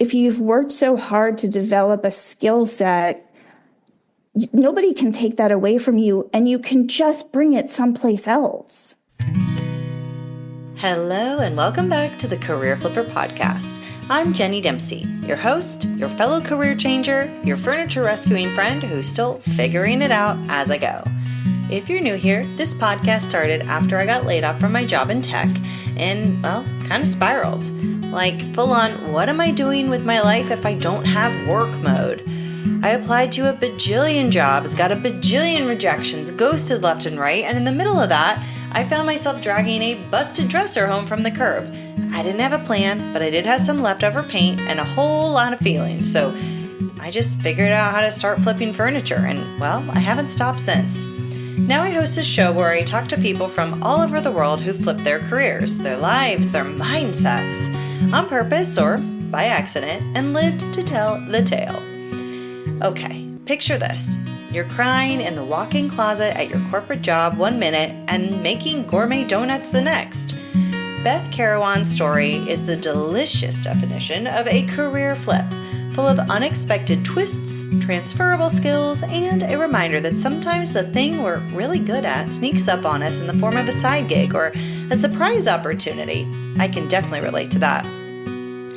if you've worked so hard to develop a skill set, nobody can take that away from you, and you can just bring it someplace else. Hello and welcome back to the Career Flipper Podcast. I'm Jenny Dempsey, your host, your fellow career changer, your furniture rescuing friend who's still figuring it out as I go. If you're new here, this podcast started after I got laid off from my job in tech and, well, kind of spiraled. Like, full on, what am I doing with my life if I don't have work mode? I applied to a bajillion jobs, got a bajillion rejections, ghosted left and right, and in the middle of that, I found myself dragging a busted dresser home from the curb. I didn't have a plan, but I did have some leftover paint and a whole lot of feelings, so I just figured out how to start flipping furniture, and, well, I haven't stopped since. Now I host a show where I talk to people from all over the world who flip their careers, their lives, their mindsets, on purpose or by accident, and lived to tell the tale. Okay, picture this. You're crying in the walk-in closet at your corporate job one minute and making gourmet donuts the next. Beth Karawan's story is the delicious definition of a career flip, full of unexpected twists, transferable skills, and a reminder that sometimes the thing we're really good at sneaks up on us in the form of a side gig or a surprise opportunity. I can definitely relate to that.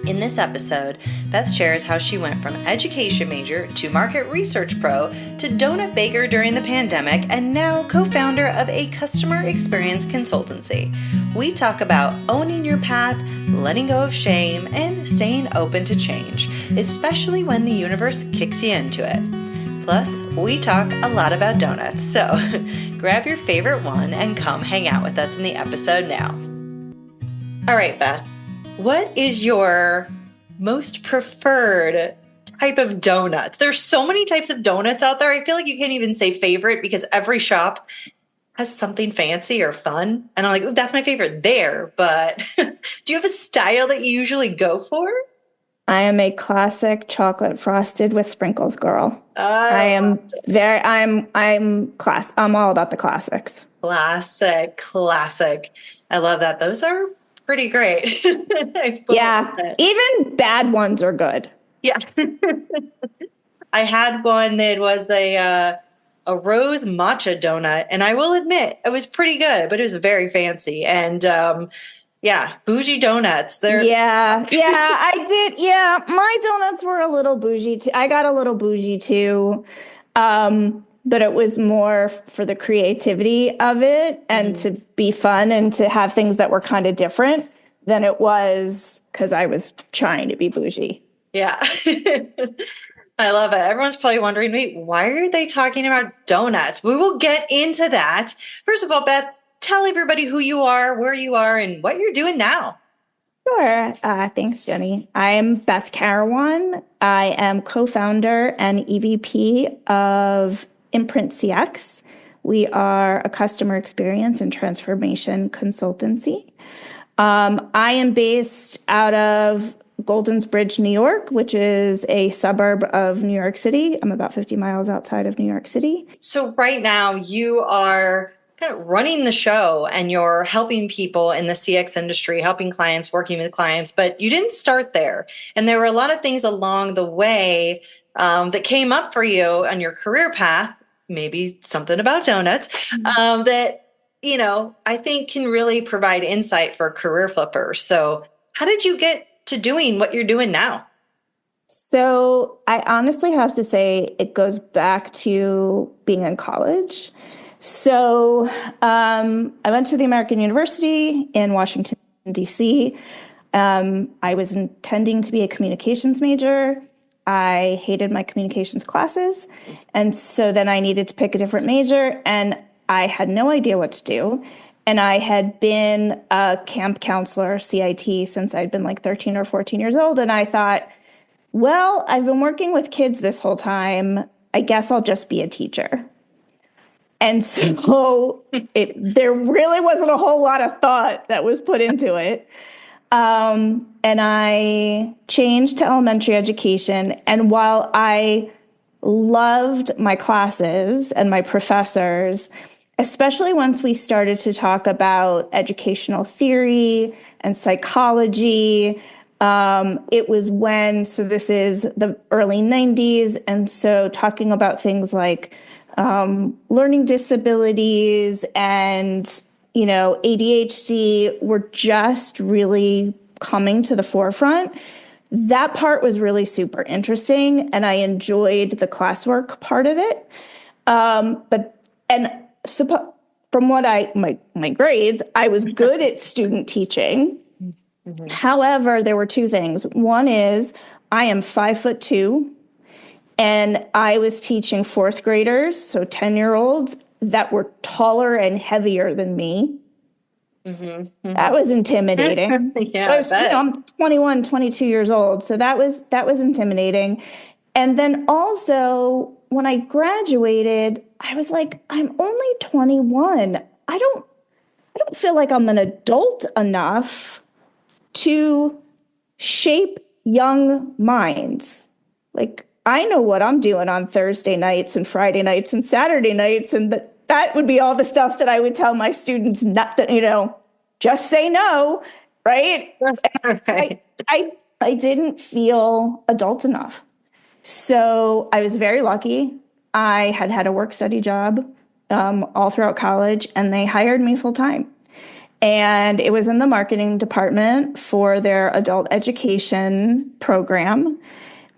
In this episode, Beth shares how she went from education major to market research pro to donut baker during the pandemic and now co-founder of a customer experience consultancy. We talk about owning your path, letting go of shame, and staying open to change, especially when the universe kicks you into it. Plus, we talk a lot about donuts, so grab your favorite one and come hang out with us in the episode now. All right, Beth. What is your most preferred type of donut? There's so many types of donuts out there. I feel like you can't even say favorite because every shop has something fancy or fun. And I'm like, ooh, that's my favorite there. But do you have a style that you usually go for? I am a classic chocolate frosted with sprinkles girl. I'm all about the classics. Classic. I love that. Those are pretty great. Yeah, even bad ones are good. Yeah. I had one that was a rose matcha donut, and I will admit it was pretty good, but it was very fancy. And bougie donuts. Yeah, I did. Yeah, my donuts were a little bougie too. I got a little bougie too. But it was more for the creativity of it and to be fun and to have things that were kind of different than it was because I was trying to be bougie. Yeah. I love it. Everyone's probably wondering, wait, why are they talking about donuts? We will get into that. First of all, Beth, tell everybody who you are, where you are, and what you're doing now. Sure. Thanks, Jenny. I'm Beth Karawan. I am co-founder and EVP of Imprint CX. We are a customer experience and transformation consultancy. I am based out of Goldens Bridge, New York, which is a suburb of New York City. I'm about 50 miles outside of New York City. So right now you are kind of running the show and you're helping people in the CX industry, helping clients, working with clients, but you didn't start there. And there were a lot of things along the way that came up for you on your career path, maybe something about donuts, that, I think can really provide insight for career flippers. So how did you get to doing what you're doing now? So I honestly have to say it goes back to being in college. So I went to the American University in Washington, D.C. I was intending to be a communications major. I hated my communications classes. And so then I needed to pick a different major, and I had no idea what to do. And I had been a camp counselor, CIT, since I'd been like 13 or 14 years old. And I thought, well, I've been working with kids this whole time. I guess I'll just be a teacher. And so there really wasn't a whole lot of thought that was put into it. And I changed to elementary education. And while I loved my classes and my professors, especially once we started to talk about educational theory and psychology, It was when, so this is the early 90s. And so talking about things like learning disabilities and, ADHD were just really coming to the forefront. That part was really super interesting, and I enjoyed the classwork part of it. From what my grades, I was good at student teaching. Mm-hmm. However, there were two things. One is I am 5'2", and I was teaching fourth graders, so 10-year-olds that were taller and heavier than me. Mm-hmm. Mm-hmm. That was intimidating. Yeah, I'm 21, 22 years old, so that was intimidating. And then also, when I graduated, I was like, I'm only 21. I don't feel like I'm an adult enough to shape young minds. Like, I know what I'm doing on Thursday nights and Friday nights and Saturday nights, and that would be all the stuff that I would tell my students not to, just say no, right? Right. I didn't feel adult enough. So I was very lucky. I had a work-study job all throughout college, and they hired me full-time. And it was in the marketing department for their adult education program.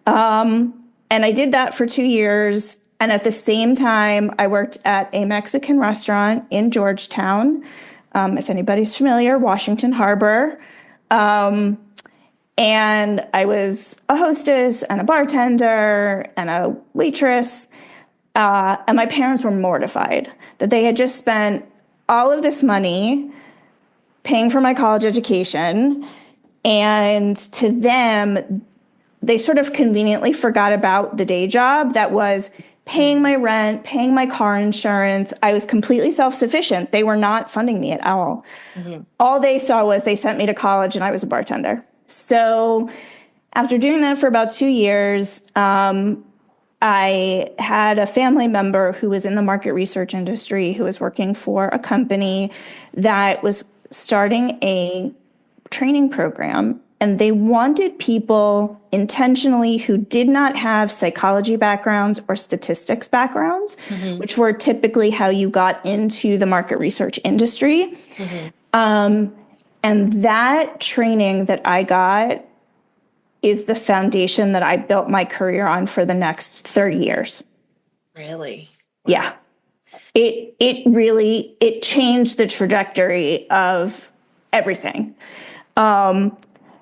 And I did that for 2 years. And at the same time, I worked at a Mexican restaurant in Georgetown. If anybody's familiar, Washington Harbor. And I was a hostess and a bartender and a waitress. And my parents were mortified that they had just spent all of this money paying for my college education. And to them, they sort of conveniently forgot about the day job that was paying my rent, paying my car insurance. I was completely self-sufficient. They were not funding me at all. Mm-hmm. All they saw was they sent me to college and I was a bartender. So after doing that for about 2 years, I had a family member who was in the market research industry who was working for a company that was starting a training program. And they wanted people intentionally who did not have psychology backgrounds or statistics backgrounds, mm-hmm. which were typically how you got into the market research industry. Mm-hmm. And that training that I got is the foundation that I built my career on for the next 30 years. Really? Wow. Yeah. It changed the trajectory of everything.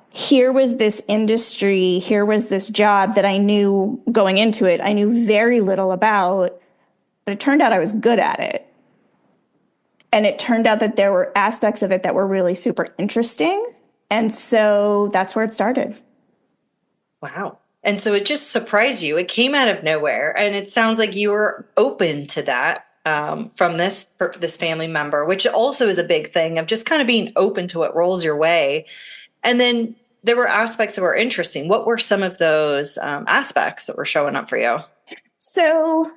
Here was this industry, here was this job that I knew going into it, I knew very little about, but it turned out I was good at it. And it turned out that there were aspects of it that were really super interesting. And so that's where it started. Wow. And so it just surprised you. It came out of nowhere. And it sounds like you were open to that from this family member, which also is a big thing of just kind of being open to what rolls your way. And then there were aspects that were interesting. What were some of those aspects that were showing up for you? So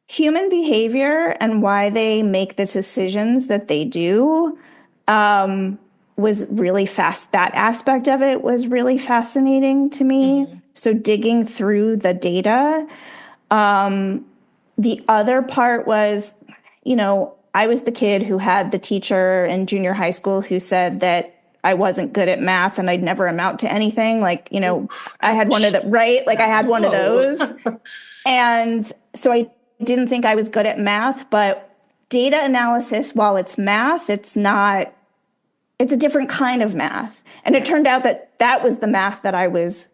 human behavior and why they make the decisions that they do was really fast. That aspect of it was really fascinating to me. Mm-hmm. So digging through the data. The other part was, I was the kid who had the teacher in junior high school who said that I wasn't good at math and I'd never amount to anything. Like, I had one of the, right? Like I had one of those. And so I didn't think I was good at math, but data analysis, while it's math, it's a different kind of math. And it turned out that was the math that I was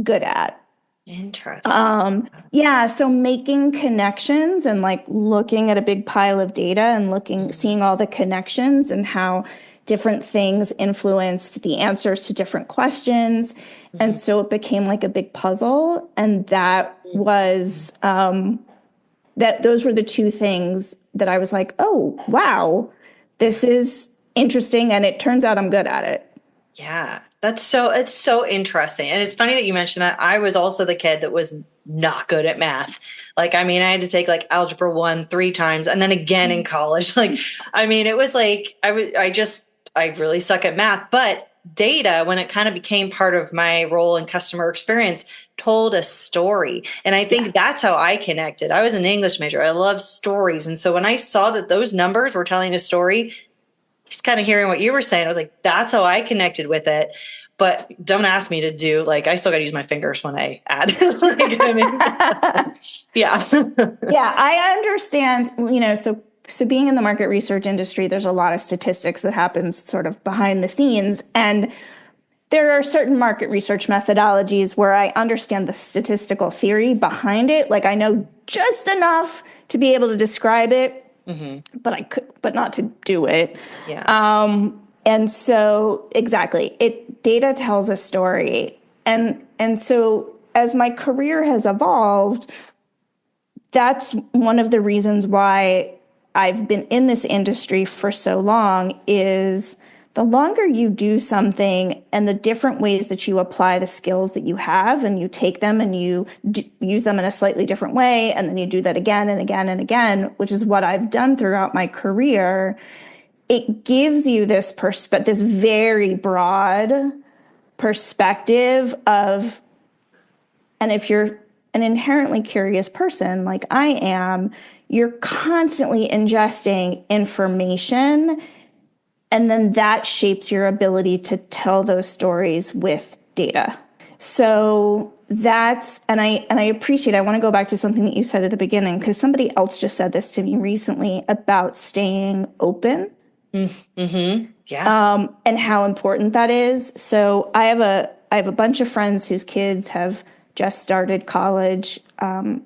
good at. Interesting. Yeah. So making connections and like looking at a big pile of data and seeing all the connections and how different things influenced the answers to different questions. Mm-hmm. And so it became like a big puzzle. And that was, those were the two things that I was like, oh, wow, this is interesting. And it turns out I'm good at it. Yeah, it's so interesting. And it's funny that you mentioned that. I was also the kid that was not good at math. Like, I had to take like algebra 1 3 times and then again in college. Like, it was like, I really suck at math, but data, when it kind of became part of my role in customer experience, told a story. And I think that's how I connected. I was an English major. I love stories. And so when I saw that those numbers were telling a story, just kind of hearing what you were saying, I was like, that's how I connected with it. But don't ask me to do, like, I still got to use my fingers when I add. Yeah. Yeah, I understand, so being in the market research industry, there's a lot of statistics that happens sort of behind the scenes. And there are certain market research methodologies where I understand the statistical theory behind it. Like I know just enough to be able to describe it, but not to do it. Yeah. And so exactly, data tells a story. And so as my career has evolved, that's one of the reasons why I've been in this industry for so long is the longer you do something and the different ways that you apply the skills that you have and you take them and you use them in a slightly different way, and then you do that again and again and again, which is what I've done throughout my career, it gives you this this very broad perspective of, and if you're an inherently curious person like I am, you're constantly ingesting information, and then that shapes your ability to tell those stories with data. So that's, and I appreciate, I want to go back to something that you said at the beginning, because somebody else just said this to me recently about staying open. Yeah. And how important that is. So I have a bunch of friends whose kids have just started college,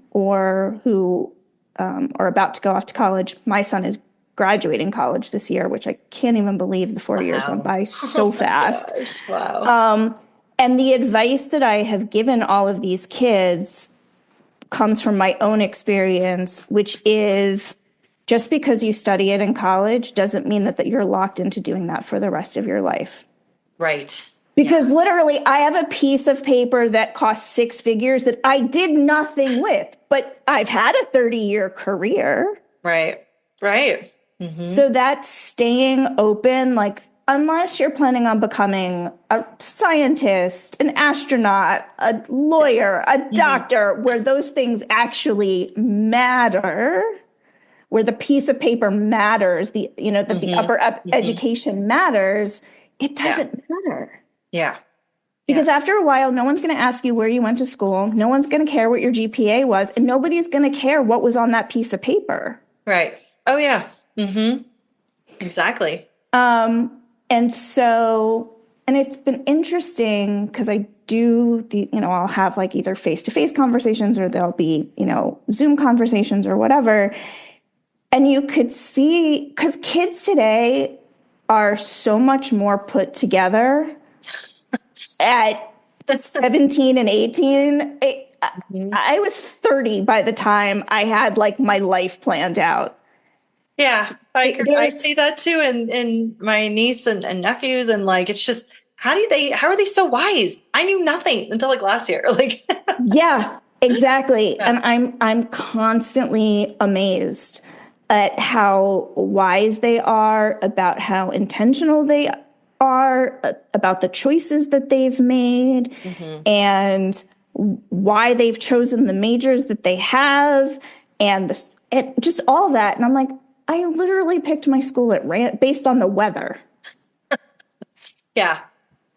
or who are about to go off to college. My son is graduating college this year, which I can't even believe the 4 years went by so fast. Gosh, wow. And the advice that I have given all of these kids comes from my own experience, which is just because you study it in college doesn't mean that you're locked into doing that for the rest of your life. Right. Because literally, I have a piece of paper that costs 6 figures that I did nothing with, but I've had a 30-year career. Right. So that's staying open, like, unless you're planning on becoming a scientist, an astronaut, a lawyer, a doctor, where those things actually matter, where the piece of paper matters, the upper education matters, it doesn't matter. Yeah. Because after a while, no one's going to ask you where you went to school. No one's going to care what your GPA was. And nobody's going to care what was on that piece of paper. Right. Oh, yeah. Exactly. And so, and it's been interesting because I do I'll have like either face-to-face conversations or there'll be, Zoom conversations or whatever. And you could see, because kids today are so much more put together at 17 and 18. I was 30 by the time I had like my life planned out. Yeah, I see that too in my niece and nephews, and like it's just how are they so wise? I knew nothing until like last year. Like yeah, exactly. Yeah. And I'm constantly amazed at how wise they are, about how intentional they are, about the choices that they've made, and why they've chosen the majors that they have, and just all that. And I'm like, I literally picked my school based on the weather. Yeah.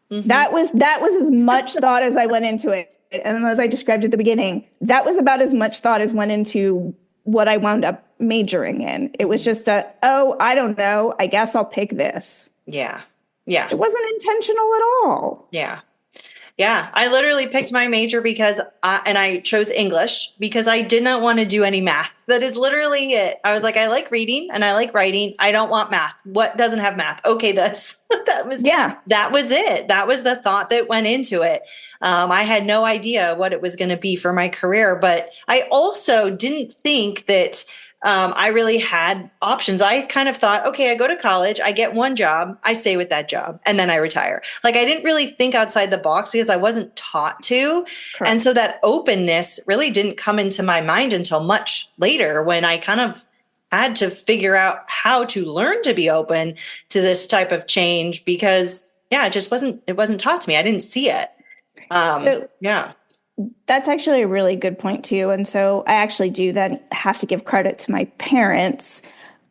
That was as much thought as I went into it. And as I described at the beginning, that was about as much thought as went into what I wound up majoring in. It was just I don't know, I guess I'll pick this. Yeah. Yeah. It wasn't intentional at all. Yeah. Yeah. I literally picked my major because I chose English because I did not want to do any math. That is literally it. I was like, I like reading and I like writing. I don't want math. What doesn't have math? Okay, this. That was it. That was the thought that went into it. I had no idea what it was going to be for my career, but I also didn't think that I really had options. I kind of thought, okay, I go to college, I get one job, I stay with that job, and then I retire. Like I didn't really think outside the box because I wasn't taught to. Correct. And so that openness really didn't come into my mind until much later when I kind of had to figure out how to learn to be open to this type of change because yeah, it wasn't taught to me. I didn't see it. So Yeah. that's actually a really good point too. And so I actually do then have to give credit to my parents.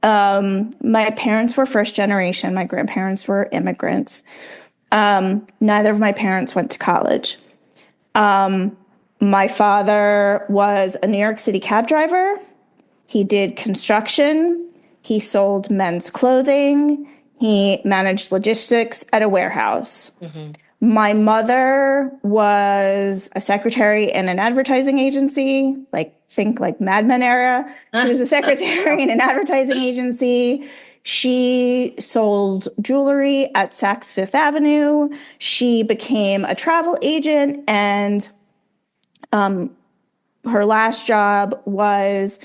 My parents were first generation. My grandparents were immigrants. Neither of my parents went to college. My father was a New York City cab driver. He did construction. He sold men's clothing. He managed logistics at a warehouse. Mm-hmm. My mother was a secretary in an advertising agency, like think like Mad Men era. She was a secretary in an advertising agency. She sold jewelry at Saks Fifth Avenue. She became a travel agent, and her last job was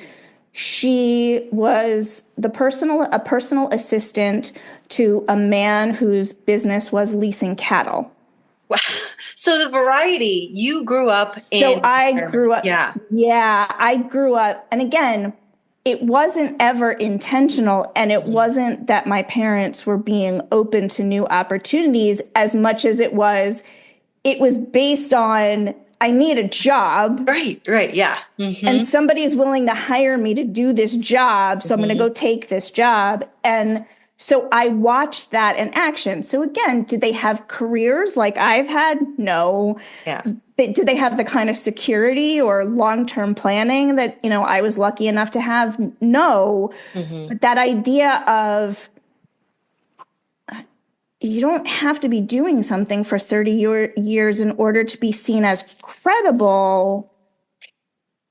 she was a personal assistant to a man whose business was leasing cattle. Wow. So the variety, you grew up So in I environment. grew up, Yeah. yeah, I grew up, and again, it wasn't ever intentional, and it wasn't that my parents were being open to new opportunities as much as it was based on I need a job. Right. Yeah. And Mm-hmm. somebody is willing to hire me to do this job. So I'm going to Mm-hmm. go take this job. And so I watched that in action. So again, did they have careers like I've had? No. Yeah. Did they have the kind of security or long-term planning that, I was lucky enough to have? No. Mm-hmm. But that idea of you don't have to be doing something for 30 years in order to be seen as credible,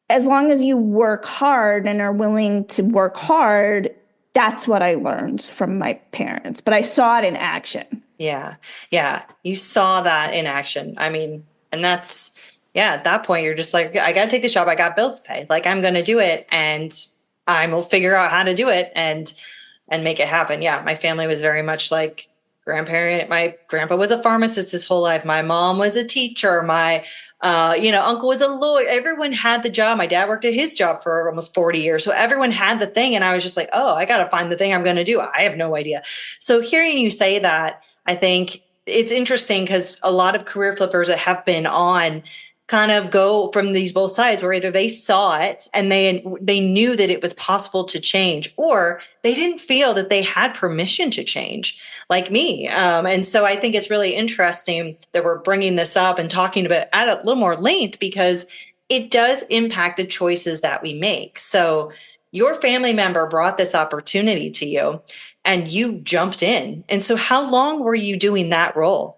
as long as you work hard and are willing to work hard. That's what I learned from my parents, but I saw it in action. Yeah. Yeah. You saw that in action. I mean, and that's, yeah, at that point, you're just like, I got to take this job. I got bills to pay. Like, I'm going to do it, and I will figure out how to do it and make it happen. Yeah. My family was very much like my grandpa was a pharmacist his whole life. My mom was a teacher. My, uncle was a lawyer. Everyone had the job. My dad worked at his job for almost 40 years. So everyone had the thing. And I was just like, oh, I got to find the thing I'm going to do. I have no idea. So hearing you say that, I think it's interesting because a lot of career flippers that have been on kind of go from these both sides, where either they saw it and they knew that it was possible to change, or they didn't feel that they had permission to change, like me. And so I think it's really interesting that we're bringing this up and talking about it at a little more length, because it does impact the choices that we make. So your family member brought this opportunity to you and you jumped in. And so how long were you doing that role?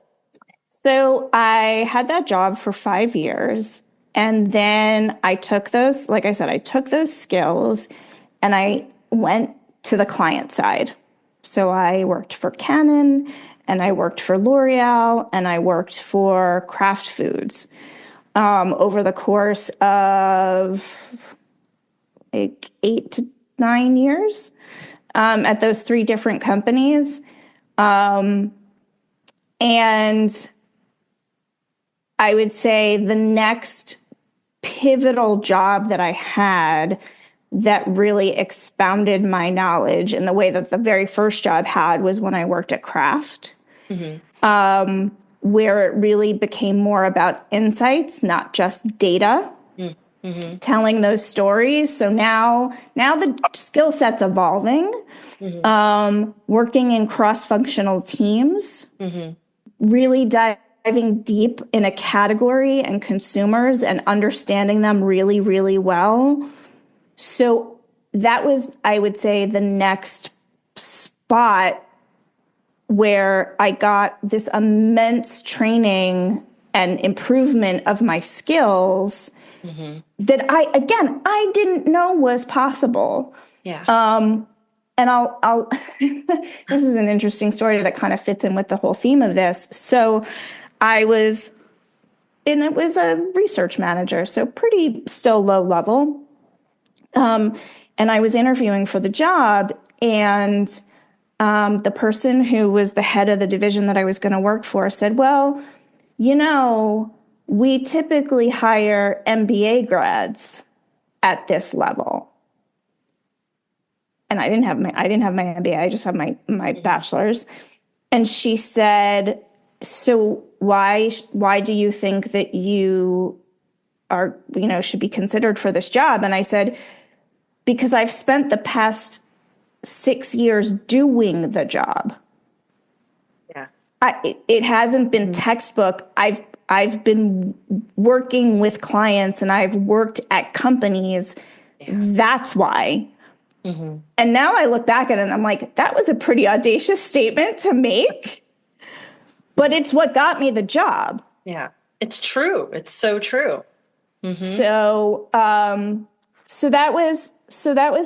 So I had that job for 5 years. And then I took those, like I said, I took those skills and I went to the client side. So I worked for Canon, and I worked for L'Oreal, and I worked for Kraft Foods over the course of like 8 to 9 years at those three different companies. And I would say the next pivotal job that I had that really expounded my knowledge in the way that the very first job had was when I worked at Kraft, where it really became more about insights, not just data, telling those stories. So now the skill set's evolving, working in cross-functional teams, really diving deep in a category and consumers and understanding them really, really well. So that was, I would say, the next spot where I got this immense training and improvement of my skills that I didn't know was possible. Yeah. And I'll this is an interesting story that kind of fits in with the whole theme of this. So it was a research manager, so pretty still low level. And I was interviewing for the job, and the person who was the head of the division that I was going to work for said, well, we typically hire MBA grads at this level. And I didn't have my MBA. I just have my bachelor's. And she said, so why do you think that you are, should be considered for this job? And I said, because I've spent the past 6 years doing the job. Yeah. It hasn't been textbook. I've been working with clients and I've worked at companies. Yeah. That's why. Mm-hmm. And now I look back at it and I'm like, that was a pretty audacious statement to make, but it's what got me the job. Yeah, it's true. It's so true. Mm-hmm. So that was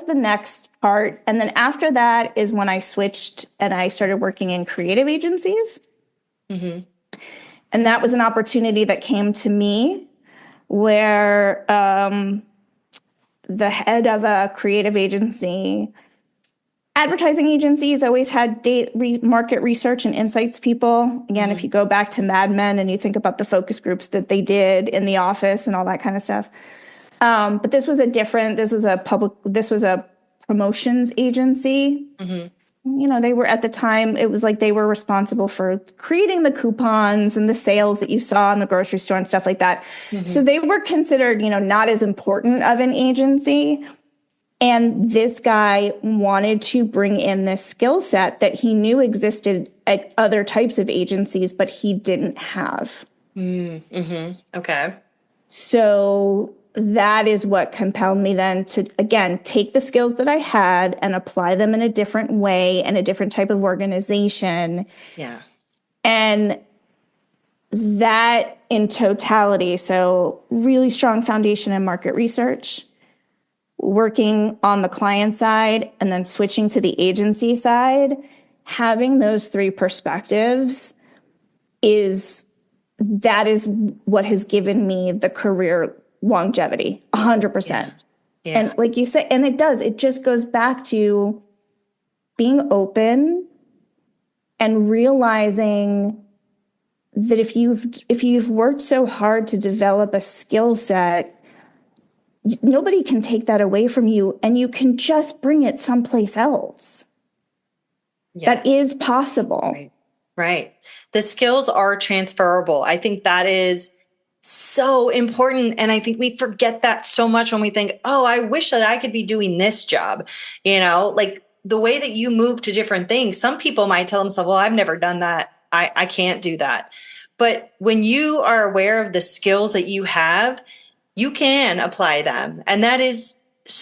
the next part. And then after that is when I switched and I started working in creative agencies. Mm-hmm. And that was an opportunity that came to me where the head of a creative agency, advertising agencies always had market research and insights people. Again, if you go back to Mad Men and you think about the focus groups that they did in the office and all that kind of stuff. But this was a promotions agency. Mm-hmm. They were at the time, it was like they were responsible for creating the coupons and the sales that you saw in the grocery store and stuff like that. Mm-hmm. So they were considered, not as important of an agency. And this guy wanted to bring in this skill set that he knew existed at other types of agencies, but he didn't have. Mm-hmm. Okay. So that is what compelled me then to, again, take the skills that I had and apply them in a different way and a different type of organization. Yeah. And that in totality, so really strong foundation in market research, working on the client side and then switching to the agency side, having those three perspectives is what has given me the career longevity, 100%. Yeah. And like you say, and it just goes back to being open and realizing that if you've worked so hard to develop a skill set, nobody can take that away from you, and you can just bring it someplace else. Yeah. That is possible. Right. The skills are transferable. I think that is so important. And I think we forget that so much when we think, oh, I wish that I could be doing this job. Like the way that you move to different things, some people might tell themselves, well, I've never done that. I can't do that. But when you are aware of the skills that you have, you can apply them. And that is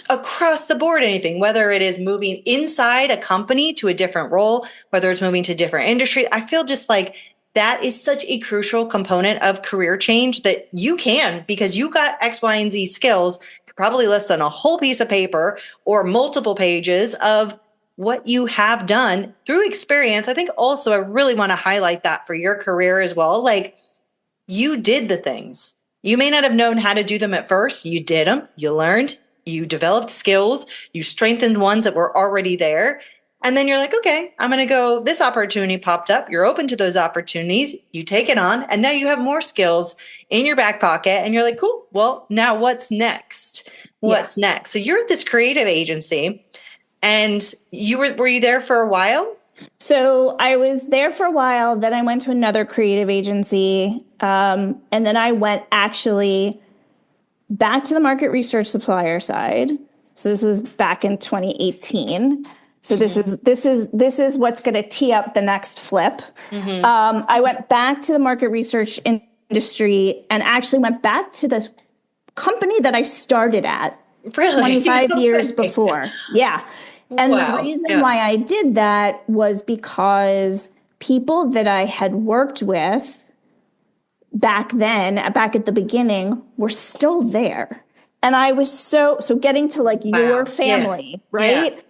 across the board, anything, whether it is moving inside a company to a different role, whether it's moving to different industry. I feel just like that is such a crucial component of career change that you can, because you got X, Y, and Z skills, probably less than a whole piece of paper or multiple pages of what you have done through experience. I think also I really want to highlight that for your career as well. Like, you did the things. You may not have known how to do them at first. You did them. You learned. You developed skills. You strengthened ones that were already there. And then you're like, okay, I'm going to go, this opportunity popped up. You're open to those opportunities. You take it on. And now you have more skills in your back pocket. And you're like, cool. Well, now what's next? What's next? So you're at this creative agency, and were you there for a while? So I was there for a while. Then I went to another creative agency. And then I went actually back to the market research supplier side. So this was back in 2018. So this is what's going to tee up the next flip. Mm-hmm. I went back to the market research industry and actually went back to this company that I started at 25 years before. Yeah. And the reason why I did that was because people that I had worked with back at the beginning, were still there. And I was so getting to like your family, right? Yeah.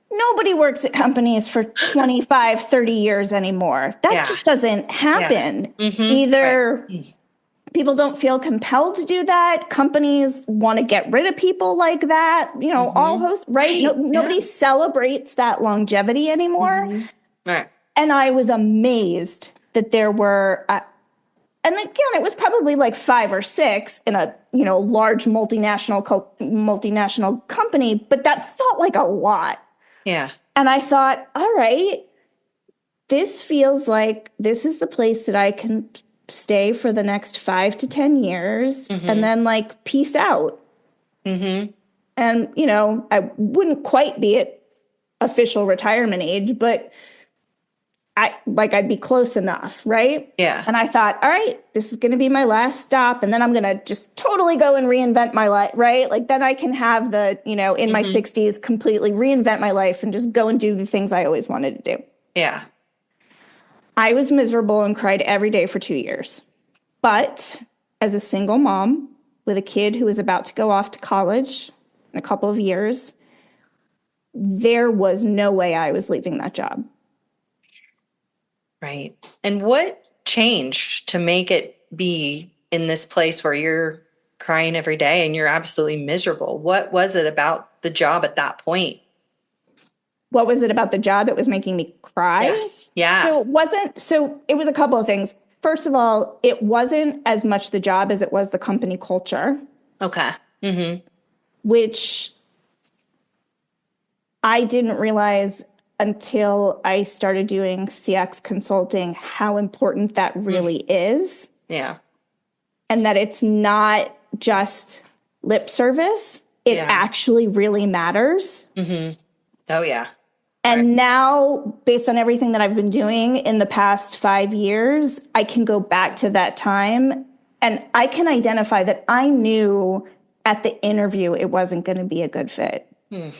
Nobody works at companies for 25, 30 years anymore. That just doesn't happen. Yeah. Mm-hmm. Either people don't feel compelled to do that. Companies want to get rid of people like that. All hosts, right? Nobody celebrates that longevity anymore. Mm-hmm. Right. And I was amazed that there were, and again, it was probably like 5 or 6 in a large multinational company, but that felt like a lot. Yeah. And I thought, all right, this feels like this is the place that I can stay for the next 5 to 10 years and then like peace out. And, you know, I wouldn't quite be at official retirement age, but I'd be close enough, right? Yeah. And I thought, all right, this is going to be my last stop. And then I'm going to just totally go and reinvent my life, right? Like then I can have the, you know, in my 60s, completely reinvent my life and just go and do the things I always wanted to do. Yeah. I was miserable and cried every day for 2 years. But as a single mom with a kid who was about to go off to college in a couple of years, there was no way I was leaving that job. Right. And what changed to make it be in this place where you're crying every day and you're absolutely miserable? What was it about the job at that point? What was it about the job that was making me cry? Yes. Yeah. So it was a couple of things. First of all, it wasn't as much the job as it was the company culture. Okay. Which I didn't realize until I started doing CX consulting how important that really is. Yeah. And that it's not just lip service. It actually really matters. Oh, yeah. And now, based on everything that I've been doing in the past 5 years, I can go back to that time and I can identify that I knew at the interview it wasn't going to be a good fit. Yeah.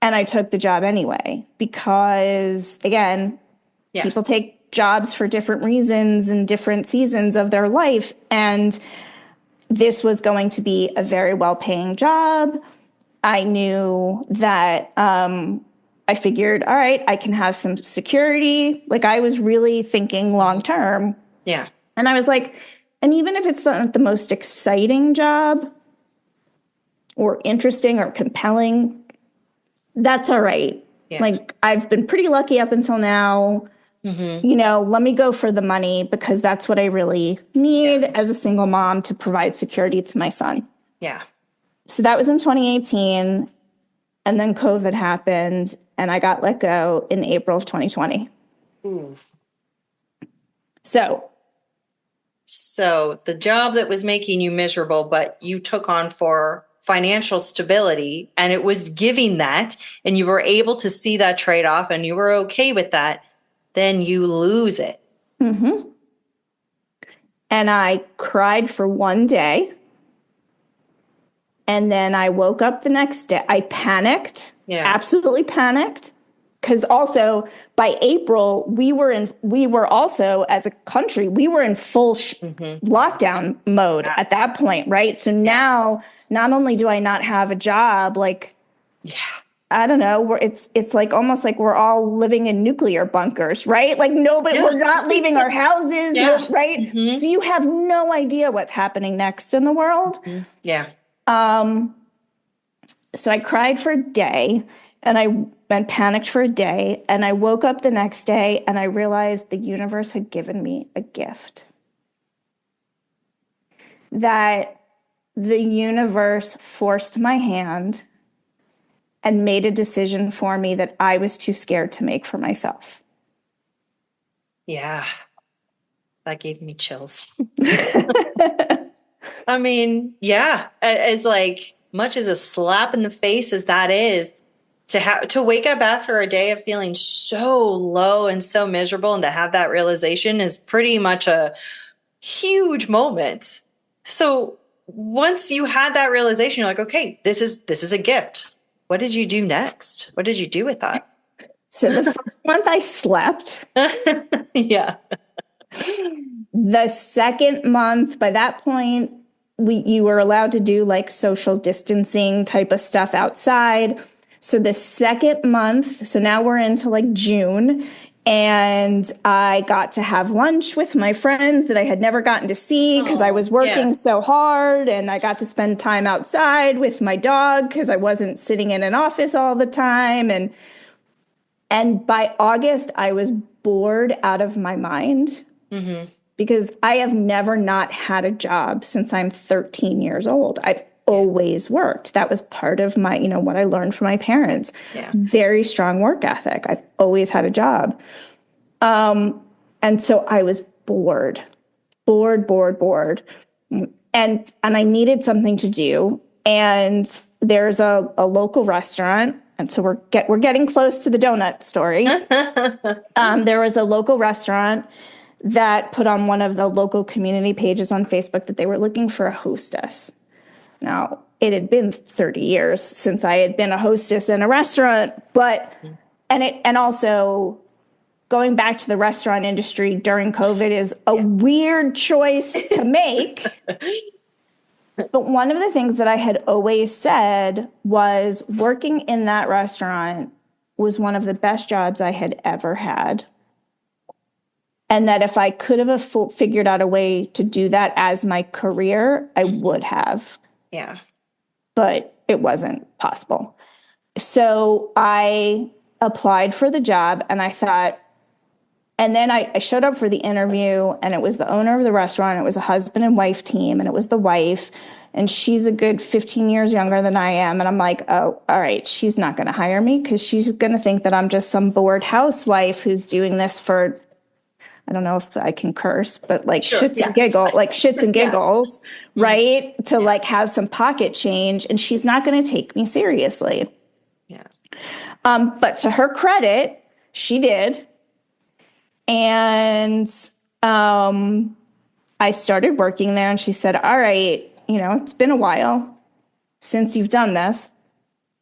And I took the job anyway because, again, people take jobs for different reasons and different seasons of their life. And this was going to be a very well-paying job. I knew that I figured, all right, I can have some security. Like I was really thinking long-term. Yeah. And I was like, and even if it's not the most exciting job or interesting or compelling, that's all right. Yeah. Like I've been pretty lucky up until now. You know, let me go for the money because that's what I really need as a single mom to provide security to my son. Yeah. So that was in 2018. And then COVID happened and I got let go in April of 2020. So the job that was making you miserable, but you took on for financial stability and it was giving that and you were able to see that trade-off and you were okay with that, then you lose it. And I cried for one day. And then I woke up the next day. I panicked, absolutely panicked. Because also by April, we were also as a country, we were in full lockdown mode at that point, right? So now, not only do I not have a job, like, I don't know, it's like almost like we're all living in nuclear bunkers, right? Like nobody, we're not leaving our houses, right? So you have no idea what's happening next in the world. So I cried for a day and I panicked for a day and I woke up the next day and I realized the universe had given me a gift. That the universe forced my hand and made a decision for me that I was too scared to make for myself. Yeah. That gave me chills. I mean, it's like much as a slap in the face as that is, to wake up after a day of feeling so low and so miserable and to have that realization is pretty much a huge moment. So once you had that realization, you're like, okay, this is a gift. What did you do next? What did you do with that? So the first month I slept. Yeah. The second month, by that point, you were allowed to do like social distancing type of stuff outside. So the second month, so now we're into like June, and I got to have lunch with my friends that I had never gotten to see because I was working so hard, and I got to spend time outside with my dog because I wasn't sitting in an office all the time. And by August, I was bored out of my mind because I have never not had a job since I'm 13 years old. I've always worked. That was part of my, what I learned from my parents. Very strong work ethic. I've always had a job. And so I was bored, bored. And I needed something to do. And there's a local restaurant. And so we're getting close to the donut story. There was a local restaurant that put on one of the local community pages on Facebook that they were looking for a hostess. Now, it had been 30 years since I had been a hostess in a restaurant, and also going back to the restaurant industry during COVID is a weird choice to make. But one of the things that I had always said was working in that restaurant was one of the best jobs I had ever had. And that if I could have figured out a way to do that as my career, I would have. Yeah. But it wasn't possible. So I applied for the job and I thought, and then I showed up for the interview and it was the owner of the restaurant. It was a husband and wife team and it was the wife. And she's a good 15 years younger than I am. And I'm like, oh, all right, she's not going to hire me because she's going to think that I'm just some bored housewife who's doing this for, I don't know if I can curse, but like shits and giggles, right? To like have some pocket change. And she's not going to take me seriously. Yeah. But to her credit, she did. And I started working there and she said, all right, it's been a while since you've done this.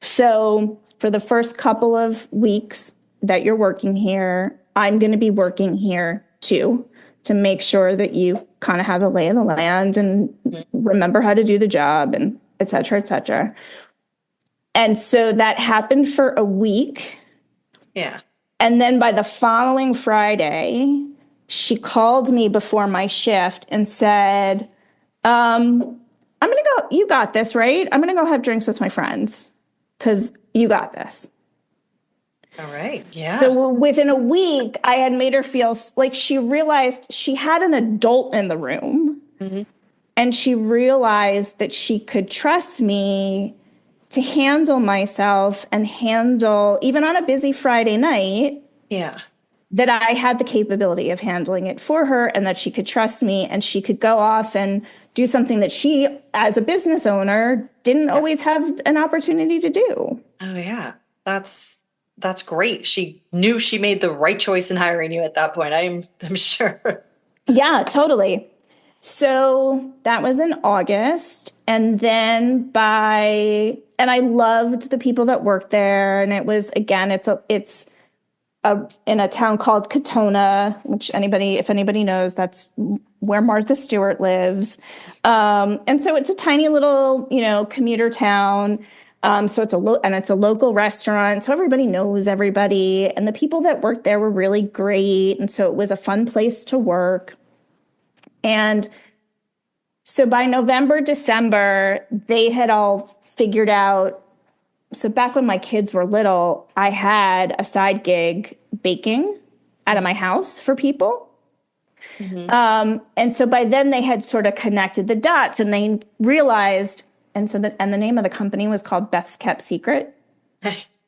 So for the first couple of weeks that you're working here, I'm going to be working here too, to make sure that you kind of have the lay of the land and remember how to do the job and et cetera, et cetera. And so that happened for a week. Yeah. And then by the following Friday, she called me before my shift and said, I'm going to go, you got this, right? I'm going to go have drinks with my friends because you got this. All right. Yeah. So within a week, I had made her feel like she realized she had an adult in the room. Mm-hmm. And she realized that she could trust me to handle myself and handle, even on a busy Friday night, that I had the capability of handling it for her and that she could trust me and she could go off and do something that she, as a business owner, didn't always have an opportunity to do. Oh, yeah. That's great. She knew she made the right choice in hiring you at that point. I'm sure. Yeah, totally. So that was in August. And then and I loved the people that worked there. And it was, again, it's in a town called Katona, which if anybody knows, that's where Martha Stewart lives. And so it's a tiny little, commuter town. So it's a local restaurant. So everybody knows everybody. And the people that worked there were really great. And so it was a fun place to work. And so by November, December, they had all figured out. So back when my kids were little, I had a side gig baking out of my house for people. Mm-hmm. And so by then they had sort of connected the dots and they realized, and the name of the company was called Beth's Kept Secret.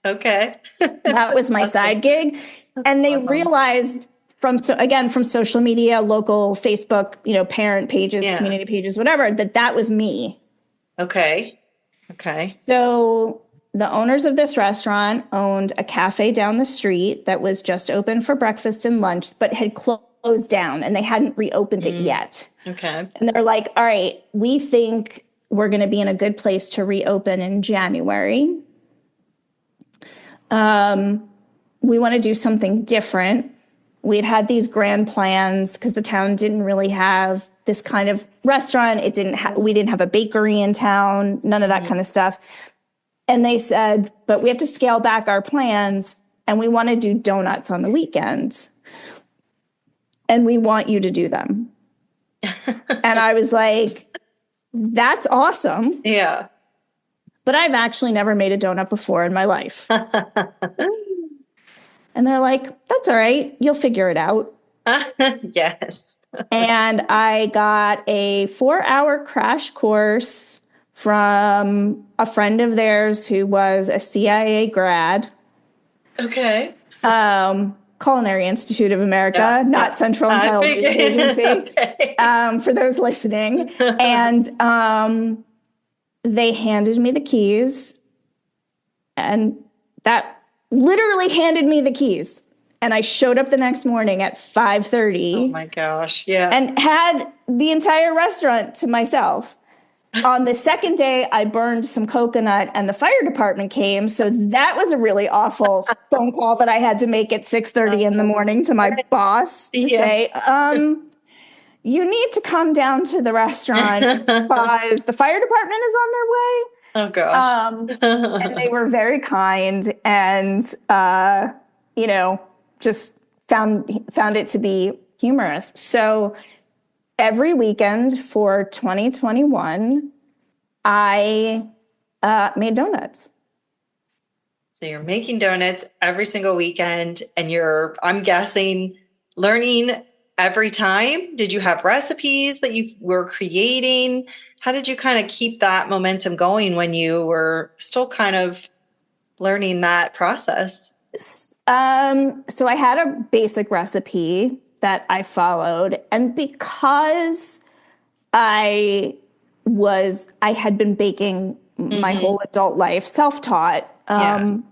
Okay. That was my side gig. And they realized from social media, local Facebook, parent pages, community pages, whatever, that was me. Okay. So the owners of this restaurant owned a cafe down the street that was just open for breakfast and lunch, but had closed down and they hadn't reopened it yet. Okay. And they're like, all right, we think we're going to be in a good place to reopen in January. We want to do something different. We'd had these grand plans because the town didn't really have this kind of restaurant. We didn't have a bakery in town, none of that kind of stuff. And they said, but we have to scale back our plans and we want to do donuts on the weekends. And we want you to do them. And I was like, that's awesome. Yeah. But I've actually never made a donut before in my life. And they're like, that's all right. You'll figure it out. Yes. And I got a 4-hour crash course from a friend of theirs who was a CIA grad. Okay. Culinary Institute of America, not Central Intelligence Agency, for those listening. And they handed me the keys, and that literally handed me the keys. And I showed up the next morning at 5:30. Oh my gosh. Yeah. And had the entire restaurant to myself. On the second day, I burned some coconut and the fire department came. So that was a really awful phone call that I had to make at 6:30 in the morning to my boss to say, you need to come down to the restaurant because the fire department is on their way. Oh gosh. And they were very kind and, just found it to be humorous. So every weekend for 2021, I made donuts. So you're making donuts every single weekend, and you're, I'm guessing, learning every time. Did you have recipes that you were creating? How did you kind of keep that momentum going when you were still kind of learning that process? So I had a basic recipe that I followed. And because I had been baking my whole adult life, self-taught,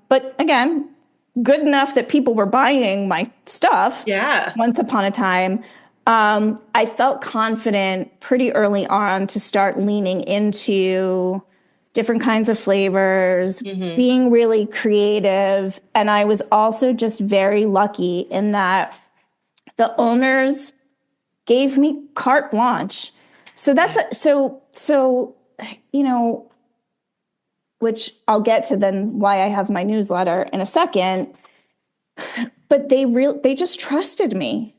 but again, good enough that people were buying my stuff. Yeah. Once upon a time, I felt confident pretty early on to start leaning into different kinds of flavors, being really creative. And I was also just very lucky in that the owners gave me carte blanche. So that's which I'll get to then why I have my newsletter in a second. But they just trusted me.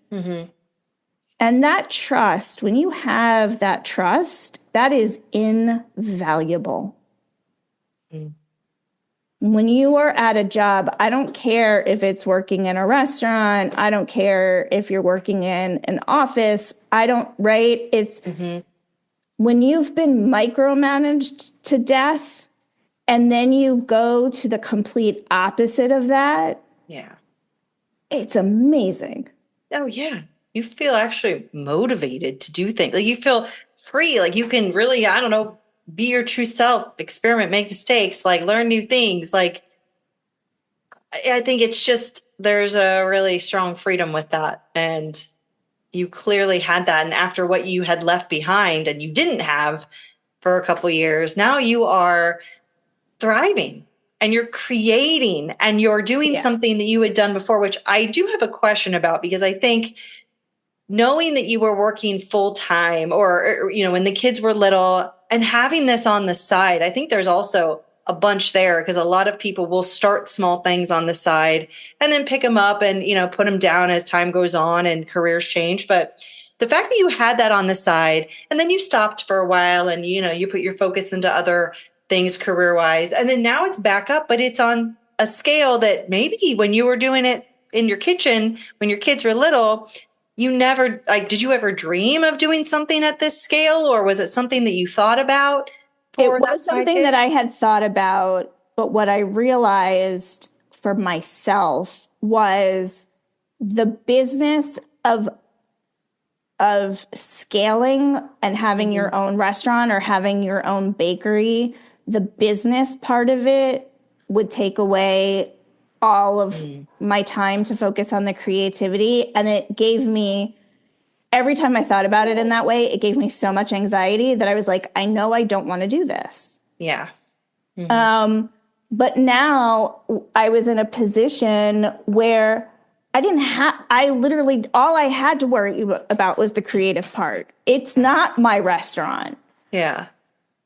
And that trust, when you have that trust, that is invaluable. When you are at a job, I don't care if it's working in a restaurant. I don't care if you're working in an office. It's when you've been micromanaged to death and then you go to the complete opposite of that. Yeah. It's amazing. Oh, yeah. You feel actually motivated to do things. Like you feel free. Like you can really, I don't know, be your true self, experiment, make mistakes, like learn new things. Like, I think it's just, there's a really strong freedom with that. And you clearly had that. And after what you had left behind and you didn't have for a couple years, now you are thriving and you're creating and you're doing something that you had done before, which I do have a question about, because I think knowing that you were working full time or, when the kids were little and having this on the side, I think there's also a bunch there because a lot of people will start small things on the side and then pick them up and, put them down as time goes on and careers change. But the fact that you had that on the side and then you stopped for a while and, you put your focus into other things career-wise, and then now it's back up, but it's on a scale that maybe when you were doing it in your kitchen, when your kids were little, you never, did you ever dream of doing something at this scale, or was it something that you thought about? It was something that I had thought about, but what I realized for myself was the business of scaling and having your own restaurant or having your own bakery. The business part of it would take away all of my time to focus on the creativity. And it gave me, every time I thought about it in that way, it gave me so much anxiety that I was like, I know I don't want to do this. Yeah. But now I was in a position where I literally, all I had to worry about was the creative part. It's not my restaurant. Yeah.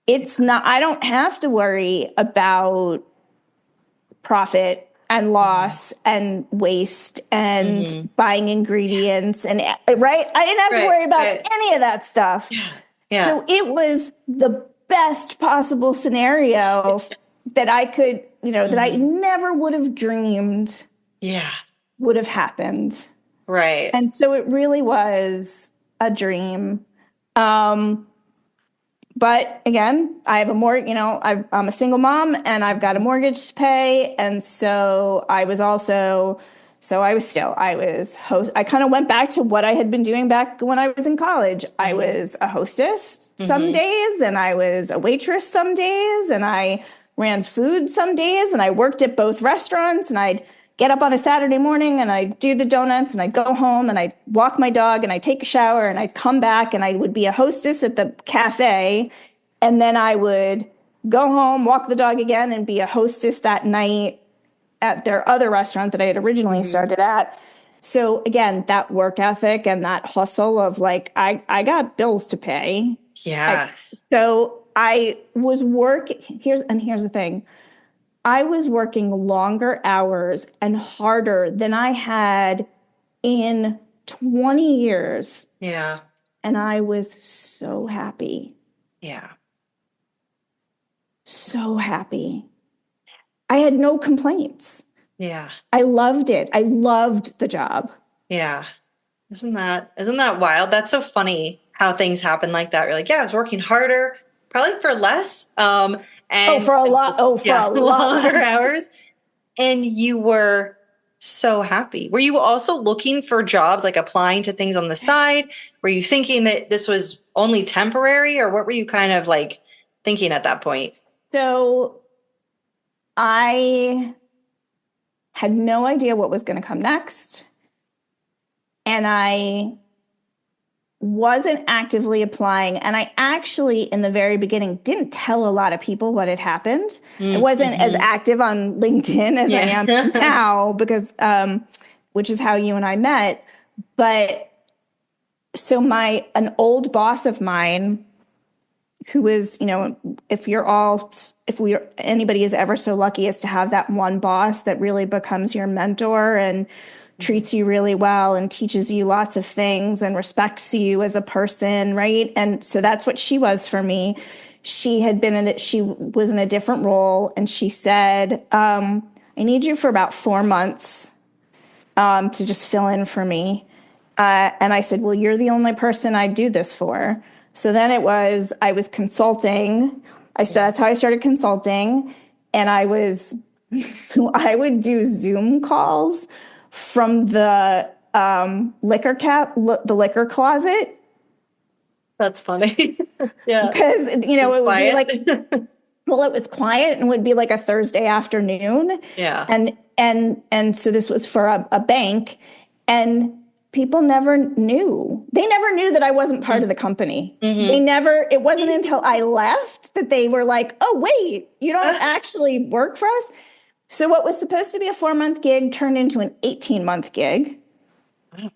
I don't have to worry about profit and loss and waste and buying ingredients and right. I didn't have to worry about any of that stuff. Yeah. So it was the best possible scenario that I could, that I never would have dreamed would have happened. Right. And so it really was a dream. But again, I have I'm a single mom and I've got a mortgage to pay. And so I was also So I kind of went back to what I had been doing back when I was in college. I was a hostess some days, and I was a waitress some days, and I ran food some days, and I worked at both restaurants, and I'd get up on a Saturday morning and I'd do the donuts and I'd go home and I'd walk my dog and I'd take a shower and I'd come back and I would be a hostess at the cafe. And then I would go home, walk the dog again, and be a hostess that night at their other restaurant that I had originally started at. So again, that work ethic and that hustle of like, I got bills to pay. Yeah. So I was working, here's the thing. I was working longer hours and harder than I had in 20 years. Yeah. And I was so happy. Yeah. So happy. I had no complaints. Yeah. I loved it. I loved the job. Yeah. Isn't that wild? That's so funny how things happen like that. You're like, yeah, I was working harder, probably for less. For a lot longer hours. And you were so happy. Were you also looking for jobs, like applying to things on the side? Were you thinking that this was only temporary, or what were you kind of like thinking at that point? So I had no idea what was going to come next. And I wasn't actively applying. And I actually, in the very beginning, didn't tell a lot of people what had happened. I wasn't as active on LinkedIn as I am now, because, which is how you and I met. But so an old boss of mine, who is, if anybody is ever so lucky as to have that one boss that really becomes your mentor and treats you really well and teaches you lots of things and respects you as a person, right? And so that's what she was for me. She was in a different role, and she said, I need you for about 4 months to just fill in for me. And I said, well, you're the only person I do this for. So then I was consulting. That's how I started consulting. And I would do Zoom calls from the liquor closet. That's funny. Yeah. Because, it would be like, well, it was quiet and would be like a Thursday afternoon. Yeah. And so this was for a bank, and people never knew. They never knew that I wasn't part of the company. It wasn't until I left that they were like, oh, wait, you don't actually work for us? So what was supposed to be a 4-month gig turned into an 18-month gig. Wow.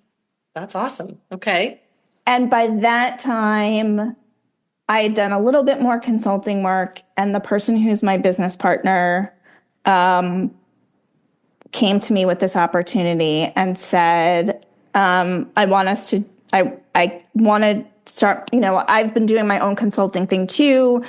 That's awesome. Okay. And by that time, I had done a little bit more consulting work, and the person who's my business partner came to me with this opportunity and said, I want to start, I've been doing my own consulting thing too.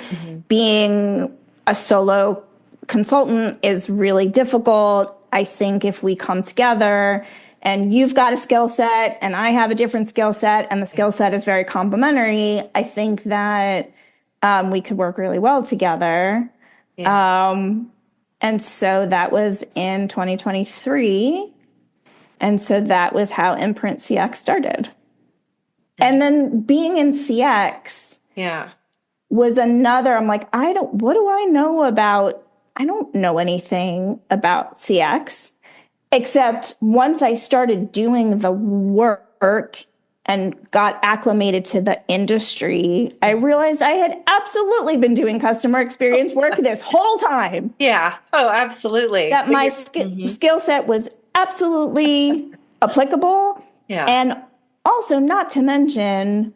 Being a solo consultant is really difficult. I think if we come together and you've got a skill set and I have a different skill set and the skill set is very complementary, I think that we could work really well together. Yeah. And so that was in 2023. And so that was how Imprint CX started. And then being in CX was another, I'm like, what do I know about? I don't know anything about CX, except once I started doing the work and got acclimated to the industry, I realized I had absolutely been doing customer experience work this whole time. Yeah. Oh, absolutely. That my skill set was absolutely applicable. Yeah. And also, not to mention,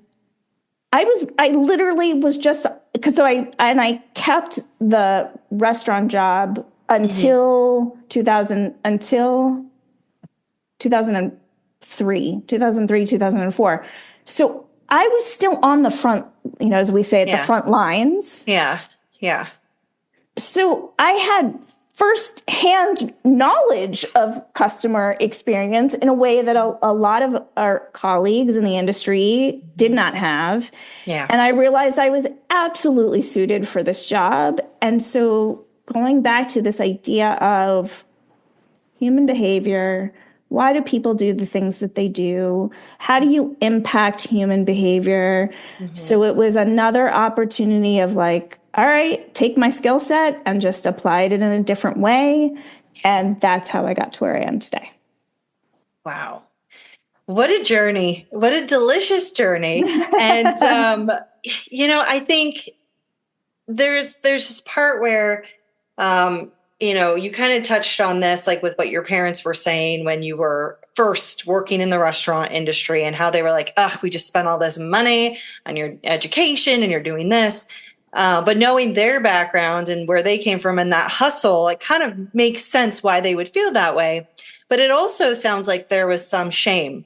I literally was just, I kept the restaurant job until 2003, 2004. So I was still on the front, as we say, at the front lines. Yeah. Yeah. So I had firsthand knowledge of customer experience in a way that a lot of our colleagues in the industry did not have. Yeah. And I realized I was absolutely suited for this job. And so going back to this idea of human behavior, Why do people do the things that they do? How do you impact human behavior? So it was another opportunity of like, all right, take my skill set and just apply it in a different way. And that's how I got to where I am today. Wow. What a journey. What a delicious journey. And, I think there's this part where, you kind of touched on this, like with what your parents were saying when you were first working in the restaurant industry and how they were like, ugh, we just spent all this money on your education and you're doing this. But knowing their background and where they came from and that hustle, it kind of makes sense why they would feel that way. But it also sounds like there was some shame.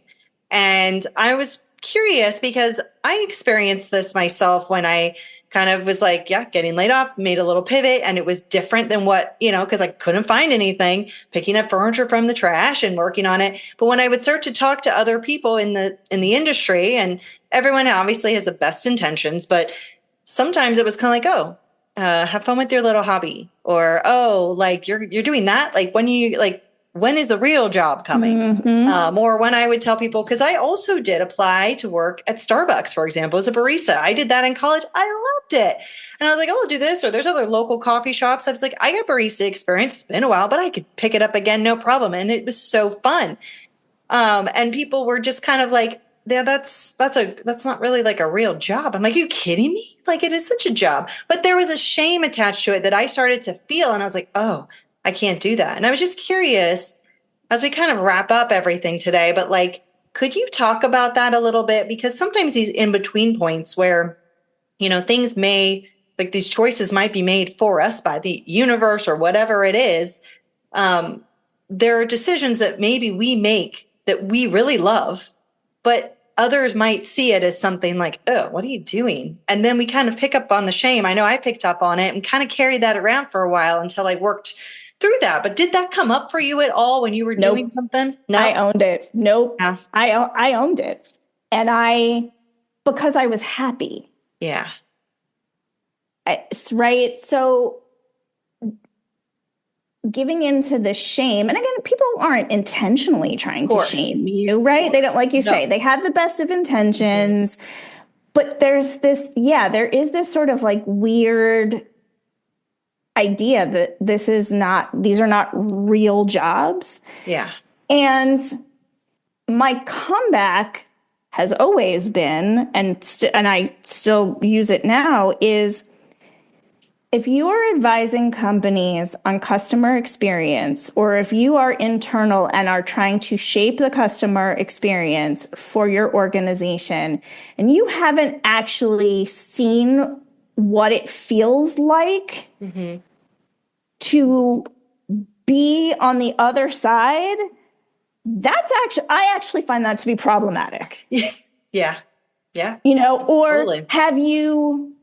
And I was curious because I experienced this myself when I kind of was like, getting laid off, made a little pivot, and it was different than what, because I couldn't find anything, picking up furniture from the trash and working on it. But when I would start to talk to other people in the industry, and everyone obviously has the best intentions, but sometimes it was kind of like, oh, have fun with your little hobby, or oh, like you're doing that, like when is the real job coming? Or when I would tell people, because I also did apply to work at Starbucks, for example, as a barista. I did that in college. I loved it. And I was like, oh, I'll do this. Or there's other local coffee shops. I was like, I got barista experience. It's been a while, but I could pick it up again, no problem. And it was so fun. And people were just kind of like, yeah, that's not really like a real job. I'm like, are you kidding me? Like, it is such a job. But there was a shame attached to it that I started to feel. And I was like, oh, I can't do that. And I was just curious as we kind of wrap up everything today, but like, could you talk about that a little bit? Because sometimes these in-between points where, things like these choices might be made for us by the universe or whatever it is. There are decisions that maybe we make that we really love, but others might see it as something like, oh, what are you doing? And then we kind of pick up on the shame. I know I picked up on it and kind of carried that around for a while until I worked through that. But did that come up for you at all when you were doing something? No, I owned it. Nope. Yeah. I owned it. And because I was happy. Yeah. Right. So giving into the shame, and again, people aren't intentionally trying to shame you, right? They don't, like you say, they have the best of intentions, but there is this sort of like weird idea that these are not real jobs. Yeah. And my comeback has always been, and I still use it now, is if you are advising companies on customer experience, or if you are internal and are trying to shape the customer experience for your organization, and you haven't actually seen what it feels like to be on the other side, I actually find that to be problematic. Yeah. Yeah. Or totally. have you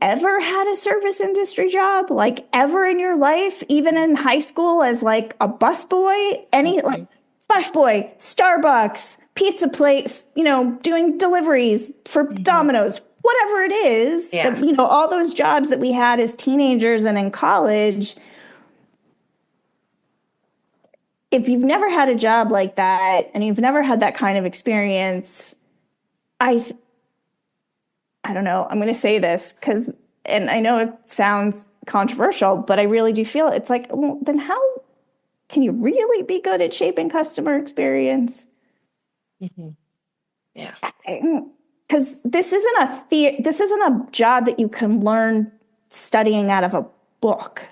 ever had a service industry job, like ever in your life, even in high school as like a busboy, like busboy, Starbucks, pizza place, doing deliveries for Domino's, whatever it is, all those jobs that we had as teenagers and in college. If you've never had a job like that and you've never had that kind of experience, I don't know, I'm going to say this and I know it sounds controversial, but I really do feel it's like, well, then how can you really be good at shaping customer experience? Yeah. Because this isn't a job that you can learn studying out of a book.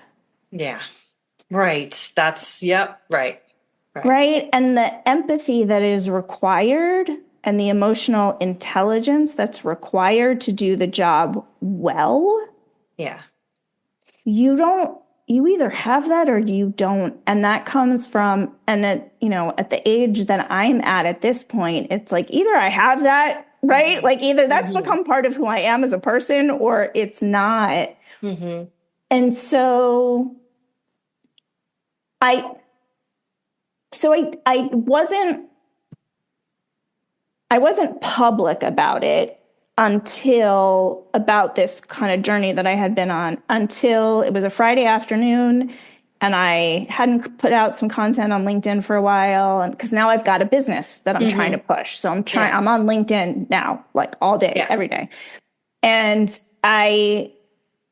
Yeah. Right. Right. Right. And the empathy that is required and the emotional intelligence that's required to do the job well. Yeah. You either have that or you don't. And that comes from, and at the age that I'm at this point, it's like either I have that, right? Like either that's become part of who I am as a person or it's not. And so I wasn't public about it about this kind of journey that I had been on until it was a Friday afternoon and I hadn't put out some content on LinkedIn for a while, and because now I've got a business that I'm trying to push. So I'm on LinkedIn now, like all day, every day. And I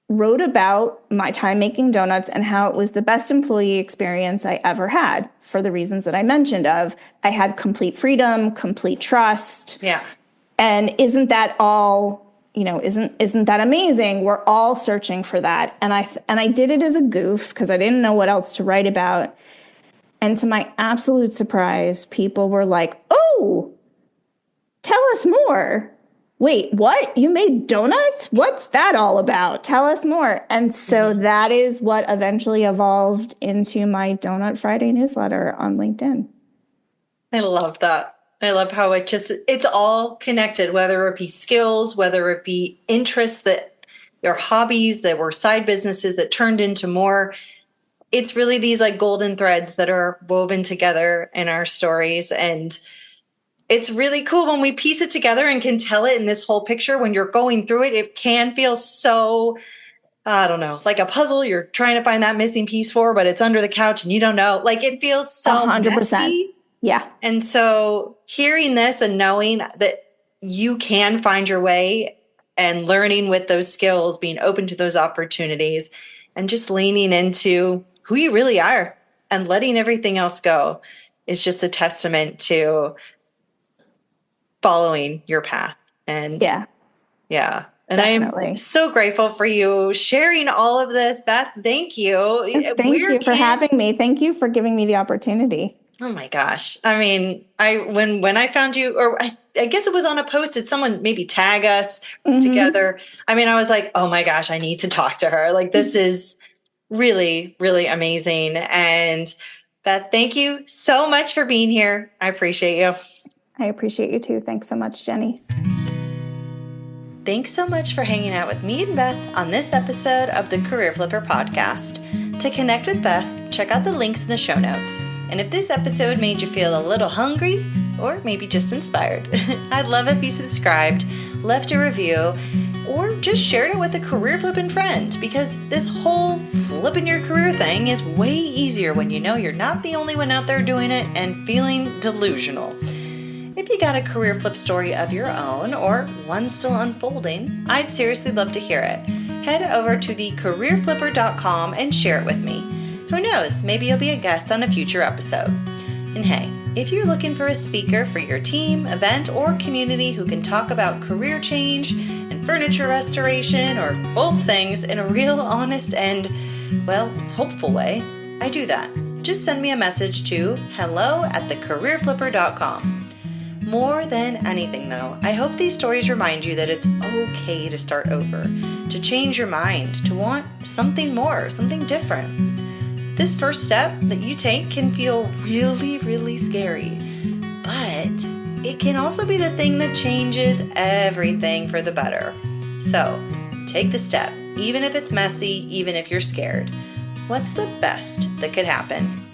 wrote about my time making donuts and how it was the best employee experience I ever had, for the reasons that I mentioned of I had complete freedom, complete trust. Yeah. And isn't that all, isn't that amazing? We're all searching for that. And I did it as a goof because I didn't know what else to write about. And to my absolute surprise, people were like, "Oh, tell us more. Wait, what? You made donuts? What's that all about? Tell us more." And so that is what eventually evolved into my Donut Friday newsletter on LinkedIn. I love that. I love how it's all connected, whether it be skills, whether it be interests that your hobbies that were side businesses that turned into more. It's really these like golden threads that are woven together in our stories. And it's really cool when we piece it together and can tell it in this whole picture. When you're going through it, it can feel so, I don't know, like a puzzle you're trying to find that missing piece for, but it's under the couch and you don't know. Like it feels so 100%. messy. Yeah. And so hearing this and knowing that you can find your way and learning with those skills, being open to those opportunities and just leaning into who you really are and letting everything else go is just a testament to following your path. And yeah. And definitely. I am so grateful for you sharing all of this, Beth. Thank you. Thank you for having me. Thank you for giving me the opportunity. Oh my gosh. I mean, when I found you, or I guess it was on a post, did someone maybe tag us together? I mean, I was like, oh my gosh, I need to talk to her. Like this is really, really amazing. And Beth, thank you so much for being here. I appreciate you. I appreciate you too. Thanks so much, Jenny. Thanks so much for hanging out with me and Beth on this episode of the Career Flipper podcast. To connect with Beth, check out the links in the show notes. And if this episode made you feel a little hungry, or maybe just inspired, I'd love if you subscribed, left a review, or just shared it with a career flipping friend, because this whole flipping your career thing is way easier when you know you're not the only one out there doing it and feeling delusional. If you got a career flip story of your own or one still unfolding, I'd seriously love to hear it. Head over to thecareerflipper.com and share it with me. Who knows, maybe you'll be a guest on a future episode. And hey, if you're looking for a speaker for your team, event, or community who can talk about career change and furniture restoration or both things in a real, honest, and, well, hopeful way, I do that. Just send me a message to hello@thecareerflipper.com. More than anything, though, I hope these stories remind you that it's okay to start over, to change your mind, to want something more, something different. This first step that you take can feel really, really scary, but it can also be the thing that changes everything for the better. So, take the step, even if it's messy, even if you're scared. What's the best that could happen?